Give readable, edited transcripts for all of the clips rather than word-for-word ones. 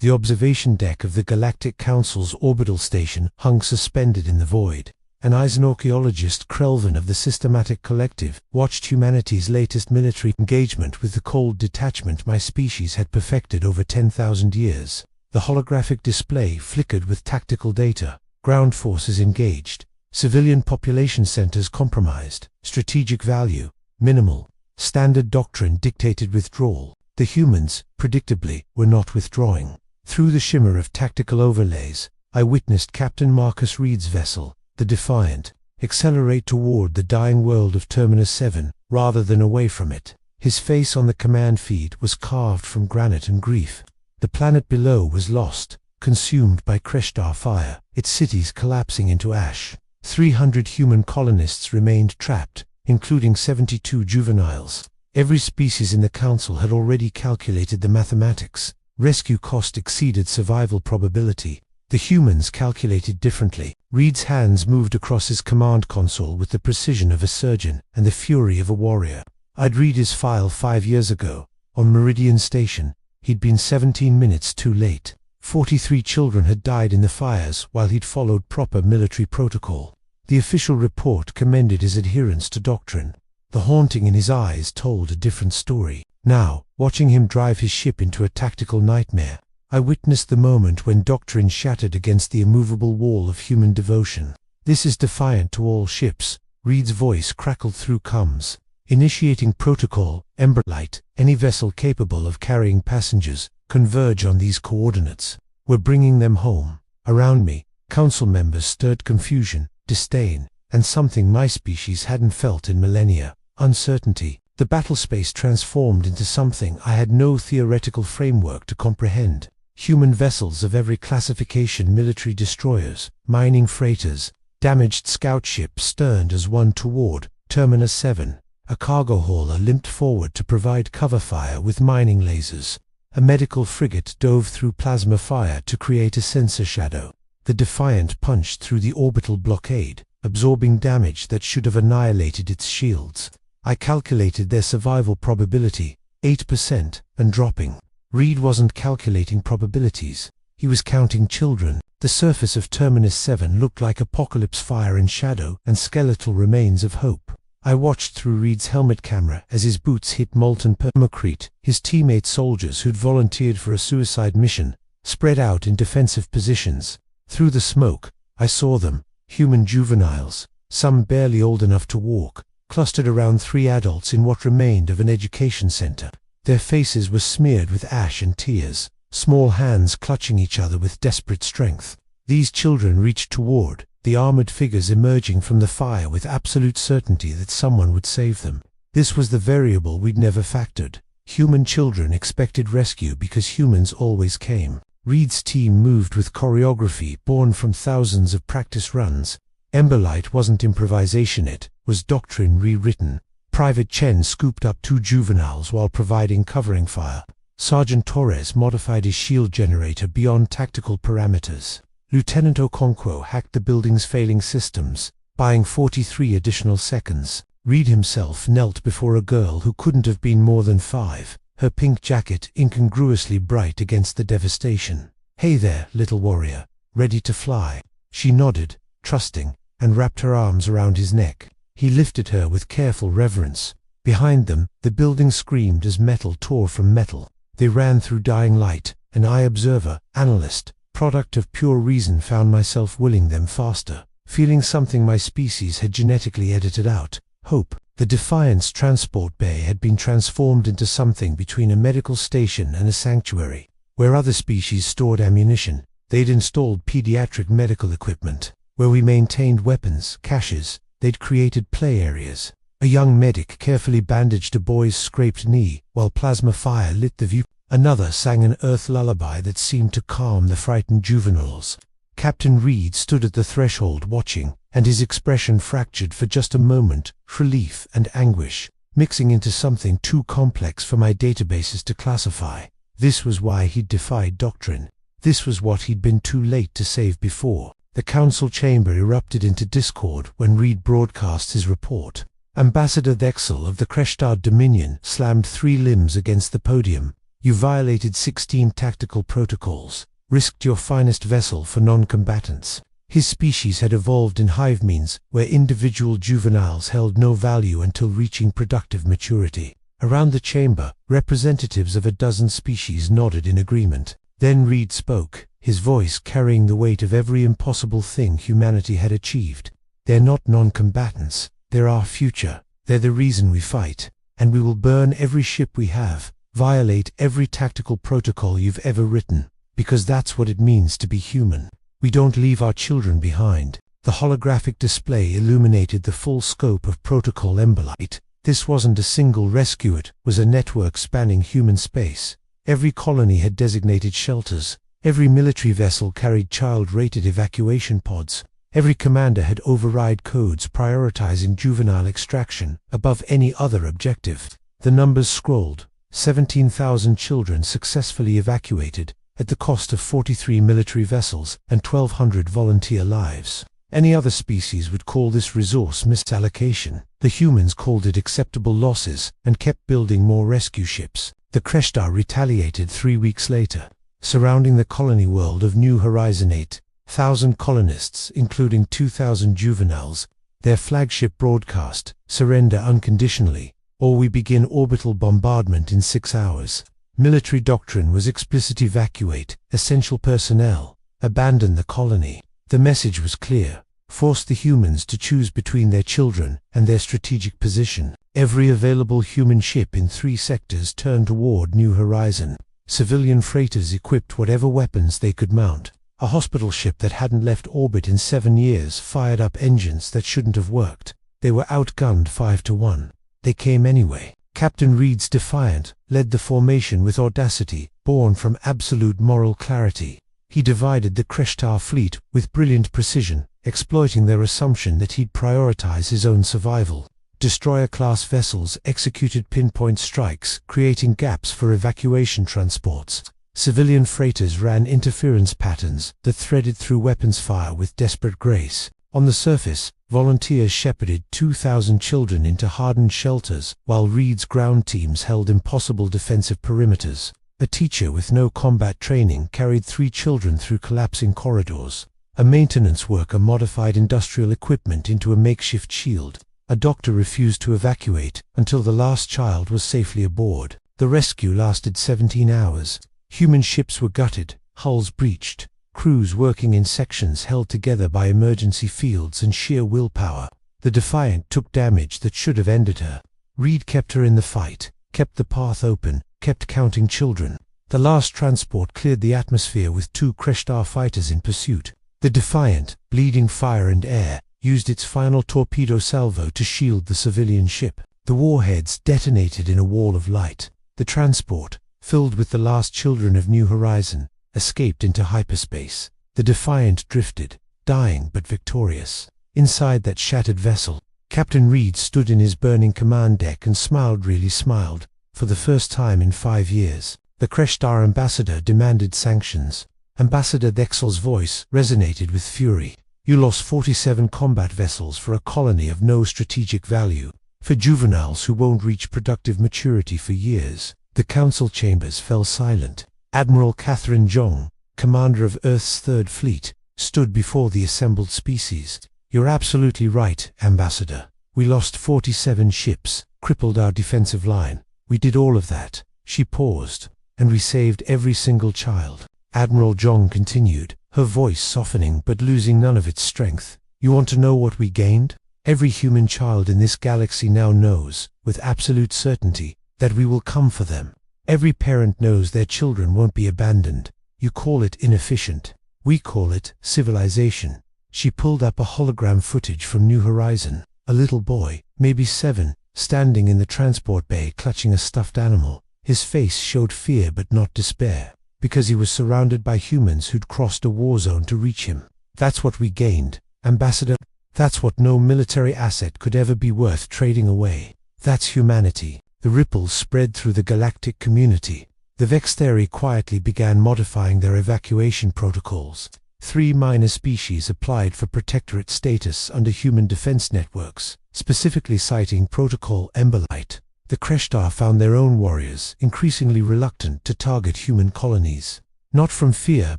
The observation deck of the Galactic Council's orbital station hung suspended in the void. An xenoarchaeologist, Krelvin of the Systematic Collective, watched humanity's latest military engagement with the cold detachment my species had perfected over 10,000 years. The holographic display flickered with tactical data. Ground forces engaged. Civilian population centers compromised. Strategic value minimal. Standard doctrine dictated withdrawal. The humans, predictably, were not withdrawing. Through the shimmer of tactical overlays, I witnessed Captain Marcus Reid's vessel, the Defiant, accelerate toward the dying world of Terminus 7, rather than away from it. His face on the command feed was carved from granite and grief. The planet below was lost, consumed by Kreshtar fire, its cities collapsing into ash. 300 human colonists remained trapped, including 72 juveniles. Every species in the Council had already calculated the mathematics. Rescue cost exceeded survival probability. The humans calculated differently. Reid's hands moved across his command console with the precision of a surgeon and the fury of a warrior. I'd read his file 5 years ago. On Meridian Station, he'd been 17 minutes too late. 43 children had died in the fires while he'd followed proper military protocol. The official report commended his adherence to doctrine. The haunting in his eyes told a different story. Now, watching him drive his ship into a tactical nightmare, I witnessed the moment when doctrine shattered against the immovable wall of human devotion. "This is defiant to all ships," Reid's voice crackled through comms. "Initiating Protocol Emberlight. Any vessel capable of carrying passengers, converge on these coordinates. We're bringing them home." Around me, council members stirred confusion, disdain, and something my species hadn't felt in millennia: uncertainty. The battlespace transformed into something I had no theoretical framework to comprehend. Human vessels of every classification, military destroyers, mining freighters, damaged scout ships sterned as one toward Terminus 7. A cargo hauler limped forward to provide cover fire with mining lasers. A medical frigate dove through plasma fire to create a sensor shadow. The Defiant punched through the orbital blockade, absorbing damage that should have annihilated its shields. I calculated their survival probability, 8%, and dropping. Reid wasn't calculating probabilities. He was counting children. The surface of Terminus 7 looked like apocalypse fire and shadow and skeletal remains of hope. I watched through Reid's helmet camera as his boots hit molten permacrete. His teammate soldiers who'd volunteered for a suicide mission spread out in defensive positions. Through the smoke, I saw them, human juveniles, some barely old enough to walk, clustered around 3 adults in what remained of an education center. Their faces were smeared with ash and tears, small hands clutching each other with desperate strength. These children reached toward the armored figures emerging from the fire with absolute certainty that someone would save them. This was the variable we'd never factored. Human children expected rescue because humans always came. Reid's team moved with choreography born from thousands of practice runs. Emberlight wasn't improvisation, it was doctrine rewritten. Private Chen scooped up 2 juveniles while providing covering fire. Sergeant Torres modified his shield generator beyond tactical parameters. Lieutenant Okonkwo hacked the building's failing systems, buying 43 additional seconds. Reid himself knelt before a girl who couldn't have been more than 5, her pink jacket incongruously bright against the devastation. "Hey there, little warrior, ready to fly?" She nodded, trusting, and wrapped her arms around his neck. He lifted her with careful reverence. Behind them, the building screamed as metal tore from metal. They ran through dying light, and I, observer, analyst, product of pure reason, found myself willing them faster, feeling something my species had genetically edited out: hope. The Defiant's transport bay had been transformed into something between a medical station and a sanctuary. Where other species stored ammunition, they'd installed pediatric medical equipment. Where we maintained weapons caches, they'd created play areas. A young medic carefully bandaged a boy's scraped knee, while plasma fire lit the view. Another sang an earth lullaby that seemed to calm the frightened juveniles. Captain Reid stood at the threshold watching, and his expression fractured for just a moment, relief and anguish, mixing into something too complex for my databases to classify. This was why he'd defied doctrine. This was what he'd been too late to save before. The council chamber erupted into discord when Reid broadcast his report. Ambassador Thexel of the Kreshtar Dominion slammed 3 limbs against the podium. You violated 16 tactical protocols, risked your finest vessel for non-combatants. His species had evolved in hive means where individual juveniles held no value until reaching productive maturity. Around the chamber, representatives of a dozen species nodded in agreement. Then Reid spoke, his voice carrying the weight of every impossible thing humanity had achieved. They're not non-combatants, they're our future. They're the reason we fight. And we will burn every ship we have, violate every tactical protocol you've ever written, because that's what it means to be human. We don't leave our children behind. The holographic display illuminated the full scope of Protocol Emberlight. This wasn't a single rescue, it was a network spanning human space. Every colony had designated shelters. Every military vessel carried child-rated evacuation pods. Every commander had override codes prioritizing juvenile extraction above any other objective. The numbers scrolled. 17,000 children successfully evacuated, at the cost of 43 military vessels and 1,200 volunteer lives. Any other species would call this resource misallocation. The humans called it acceptable losses and kept building more rescue ships. The Kreshtar retaliated 3 weeks later. Surrounding the colony world of New Horizon 8,000 colonists, including 2,000 juveniles, their flagship broadcast, "Surrender unconditionally, or we begin orbital bombardment in 6 hours." Military doctrine was explicit: evacuate essential personnel, abandon the colony. The message was clear: force the humans to choose between their children and their strategic position. Every available human ship in 3 sectors turned toward New Horizon. Civilian freighters equipped whatever weapons they could mount. A hospital ship that hadn't left orbit in 7 years fired up engines that shouldn't have worked. They were outgunned 5-1. They came anyway. Captain Reid's Defiant led the formation with audacity, born from absolute moral clarity. He divided the Kreshtar fleet with brilliant precision, exploiting their assumption that he'd prioritize his own survival. Destroyer-class vessels executed pinpoint strikes, creating gaps for evacuation transports. Civilian freighters ran interference patterns that threaded through weapons fire with desperate grace. On the surface, volunteers shepherded 2,000 children into hardened shelters, while Reid's ground teams held impossible defensive perimeters. A teacher with no combat training carried 3 children through collapsing corridors. A maintenance worker modified industrial equipment into a makeshift shield. A doctor refused to evacuate until the last child was safely aboard. The rescue lasted 17 hours. Human ships were gutted, hulls breached, crews working in sections held together by emergency fields and sheer willpower. The Defiant took damage that should have ended her. Reid kept her in the fight, kept the path open, kept counting children. The last transport cleared the atmosphere with 2 Kreshtar fighters in pursuit. The Defiant, bleeding fire and air, used its final torpedo salvo to shield the civilian ship. The warheads detonated in a wall of light. The transport, filled with the last children of New Horizon, escaped into hyperspace. The Defiant drifted, dying but victorious. Inside that shattered vessel, Captain Reid stood in his burning command deck and really smiled, for the first time in 5 years. The Kreshtar ambassador demanded sanctions. Ambassador Dexel's voice resonated with fury. You lost 47 combat vessels for a colony of no strategic value, for juveniles who won't reach productive maturity for years. The council chambers fell silent. Admiral Catherine Jong, commander of Earth's 3rd Fleet, stood before the assembled species. You're absolutely right, Ambassador. We lost 47 ships, crippled our defensive line. We did all of that. She paused. And we saved every single child. Admiral Jong continued, her voice softening but losing none of its strength. You want to know what we gained? Every human child in this galaxy now knows, with absolute certainty, that we will come for them. Every parent knows their children won't be abandoned. You call it inefficient. We call it civilization. She pulled up a hologram footage from New Horizon. A little boy, maybe 7, standing in the transport bay clutching a stuffed animal. His face showed fear but not despair, because he was surrounded by humans who'd crossed a war zone to reach him. That's what we gained, Ambassador. That's what no military asset could ever be worth trading away. That's humanity. The ripples spread through the galactic community. The Vextheri quietly began modifying their evacuation protocols. 3 minor species applied for protectorate status under human defense networks, specifically citing Protocol Emberlight. The Kreshtar found their own warriors increasingly reluctant to target human colonies. Not from fear,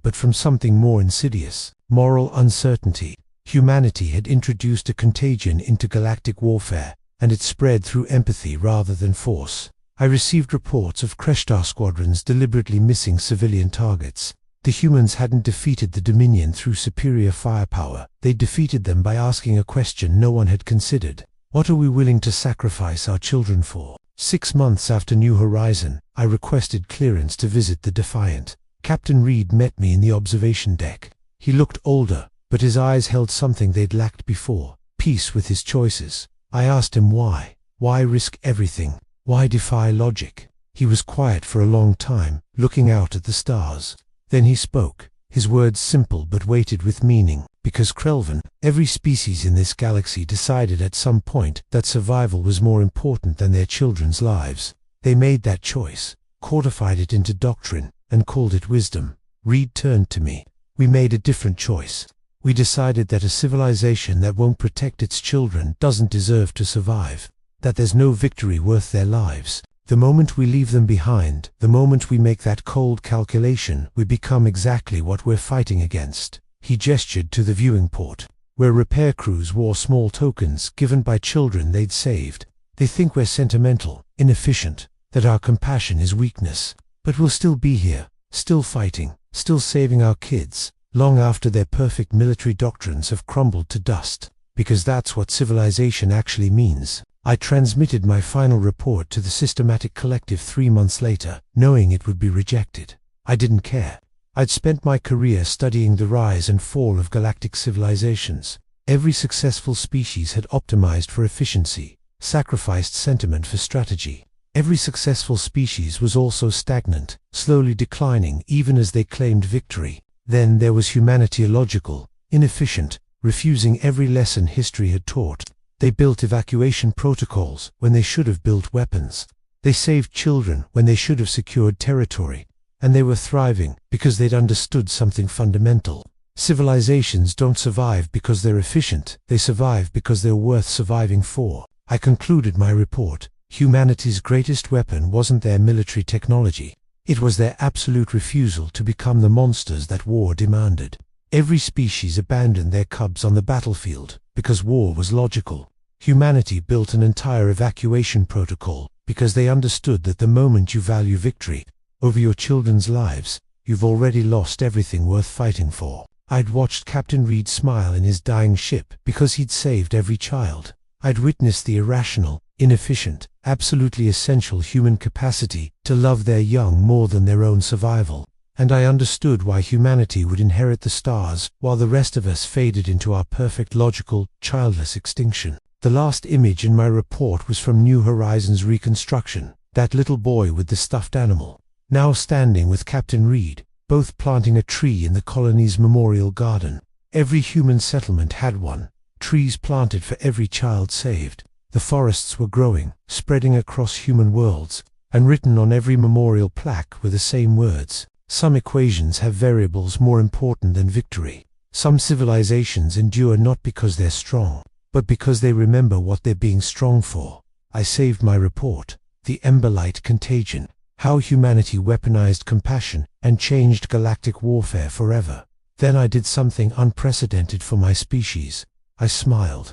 but from something more insidious: moral uncertainty. Humanity had introduced a contagion into galactic warfare, and it spread through empathy rather than force. I received reports of Kreshtar squadrons deliberately missing civilian targets. The humans hadn't defeated the Dominion through superior firepower. They defeated them by asking a question no one had considered. What are we willing to sacrifice our children for? 6 months after New Horizon, I requested clearance to visit the Defiant. Captain Reid met me in the observation deck. He looked older, but his eyes held something they'd lacked before: peace with his choices. I asked him why. Why risk everything? Why defy logic? He was quiet for a long time, looking out at the stars. Then he spoke, his words simple but weighted with meaning. Because Krelvan, every species in this galaxy decided at some point that survival was more important than their children's lives. They made that choice, codified it into doctrine, and called it wisdom. Reid turned to me. We made a different choice. We decided that a civilization that won't protect its children doesn't deserve to survive. That there's no victory worth their lives. The moment we leave them behind, the moment we make that cold calculation, we become exactly what we're fighting against. He gestured to the viewing port, where repair crews wore small tokens given by children they'd saved. They think we're sentimental, inefficient, that our compassion is weakness. But we'll still be here, still fighting, still saving our kids, long after their perfect military doctrines have crumbled to dust. Because that's what civilization actually means. I transmitted my final report to the Systematic Collective 3 months later, knowing it would be rejected. I didn't care. I'd spent my career studying the rise and fall of galactic civilizations. Every successful species had optimized for efficiency, sacrificed sentiment for strategy. Every successful species was also stagnant, slowly declining even as they claimed victory. Then there was humanity, illogical, inefficient, refusing every lesson history had taught. They built evacuation protocols when they should have built weapons. They saved children when they should have secured territory. And they were thriving because they'd understood something fundamental. Civilizations don't survive because they're efficient, they survive because they're worth surviving for. I concluded my report. Humanity's greatest weapon wasn't their military technology. It was their absolute refusal to become the monsters that war demanded. Every species abandoned their cubs on the battlefield because war was logical. Humanity built an entire evacuation protocol because they understood that the moment you value victory over your children's lives, you've already lost everything worth fighting for. I'd watched Captain Reid smile in his dying ship because he'd saved every child. I'd witnessed the irrational, inefficient, absolutely essential human capacity to love their young more than their own survival. And I understood why humanity would inherit the stars while the rest of us faded into our perfect, logical, childless extinction. The last image in my report was from New Horizons reconstruction, that little boy with the stuffed animal, now standing with Captain Reid, both planting a tree in the colony's memorial garden. Every human settlement had one, trees planted for every child saved. The forests were growing, spreading across human worlds, and written on every memorial plaque were the same words. Some equations have variables more important than victory. Some civilizations endure not because they're strong, but because they remember what they're being strong for. I saved my report, The Emberlight Contagion, how humanity weaponized compassion and changed galactic warfare forever. Then I did something unprecedented for my species. I smiled.